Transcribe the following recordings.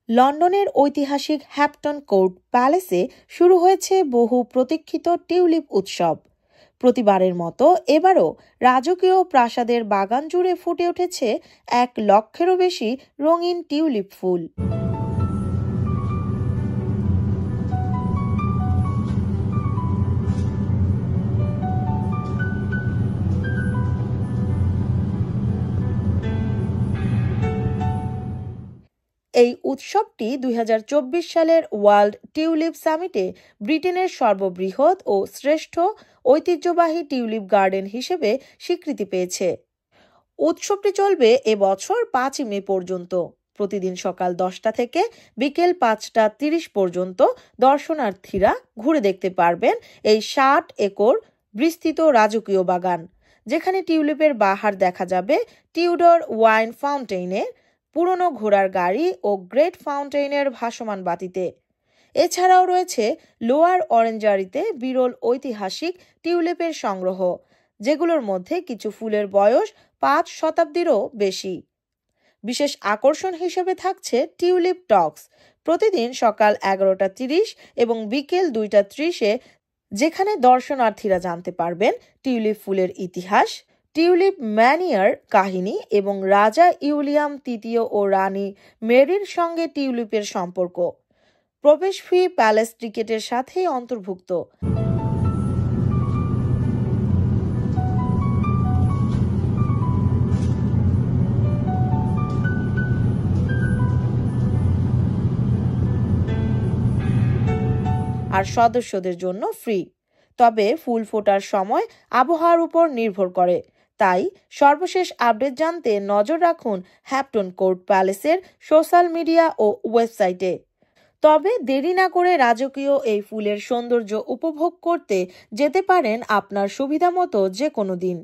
লন্ডনের ঐতিহাসিক Hampton court প্যালেসে শুরু হয়েছে বহু প্রতীক্ষিত টিউলিপ উৎসব। প্রতিবারের মতো এবারও রাজকীয় প্রাসাদের বাগান জুড়ে ফুটে উঠেছে 1 লক্ষেরও বেশি রঙিন টিউলিপ ফুল। এই উৎসবটি 2024 সালের ওয়ার্ল্ড টিউলিপ সামিটে ব্রিটেনের সর্ববৃহৎ ও শ্রেষ্ঠ ঐতিহ্যবাহী টিউলিপ গার্ডেন হিসেবে স্বীকৃতি পেয়েছে। উৎসবটি চলবে এবছর 5 মে পর্যন্ত। প্রতিদিন সকাল 10টা থেকে বিকেল 5টা 30 পর্যন্ত দর্শনার্থীরা ঘুরে দেখতে পারবেন এই 60 একর বিস্তৃত রাজকীয় বাগান, যেখানে টিউলিপের বাহার দেখা যাবে টিউডর ওয়াইন ফাউন্টেইনের, পুরনো ঘোড়ার গাড়ি ও গ্রেট ফাউন্টেইনের ভাসমান বাতিতে। এছাড়াও রয়েছে লোয়ার অরেঞ্জারিতে বিরল ঐতিহাসিক টিউলিপের সংগ্রহ, যেগুলোর মধ্যে কিছু ফুলের বয়স 5 শতাব্দীরও বেশি। বিশেষ আকর্ষণ হিসেবে থাকছে টিউলিপ টক্স, প্রতিদিন সকাল 11টা 30 এবং বিকেল 2টা 30-এ, যেখানে দর্শনার্থীরা জানতে পারবেন টিউলিপ ফুলের ইতিহাস, টিউলিপ ম্যানিয়ার কাহিনী এবং রাজা উইলিয়াম তৃতীয় ও রানী মেরির সঙ্গে টিউলিপের সম্পর্ক। প্রবেশ ফি প্যালেস টিকেটের সাথেই অন্তর্ভুক্ত। আর সদস্যদের জন্য ফ্রি। তবে ফুল ফোটার সময় আবহাওয়ার উপর নির্ভর করে, তাই সর্বশেষ আপডেট জানতে নজর রাখুন হ্যাম্পটন কোর্ট প্যালেসের সোশ্যাল মিডিয়া ও ওয়েবসাইটে। তবে দেরি না করে রাজকীয় এই ফুলের সৌন্দর্য উপভোগ করতে যেতে পারেন আপনার সুবিধামতো যে কোনো দিন।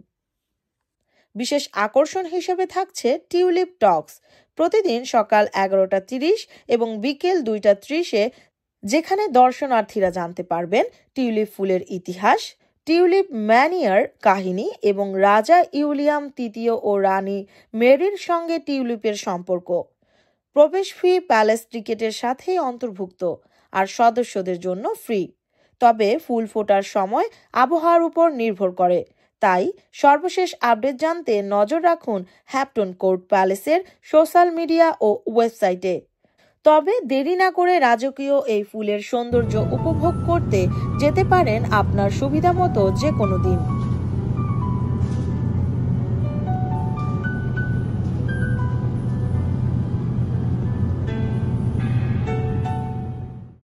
বিশেষ আকর্ষণ হিসেবে থাকছে টিউলিপ টক্স, প্রতিদিন সকাল 11টা 30 এবং বিকেল 2টা 30-এ, যেখানে দর্শনার্থীরা জানতে পারবেন টিউলিপ ফুলের ইতিহাস, টিউলিপ ম্যানিয়ার কাহিনী এবং রাজা উইলিয়াম তৃতীয় ও রানী মেরির সঙ্গে টিউলিপের সম্পর্ক। প্রবেশ ফি প্যালেস টিকেটের সাথেই অন্তর্ভুক্ত আর সদস্যদের জন্য ফ্রি। তবে ফুল ফোটার সময় আবহাওয়ার উপর নির্ভর করে, তাই সর্বশেষ আপডেট জানতে নজর রাখুন হ্যাম্পটন কোর্ট প্যালেসের সোশ্যাল মিডিয়া ও ওয়েবসাইটে। তবে দেরি না করে রাজকীয় এই ফুলের সৌন্দর্য উপভোগ করতে যেতে পারেন আপনার সুবিধামতো যে কোনো দিন।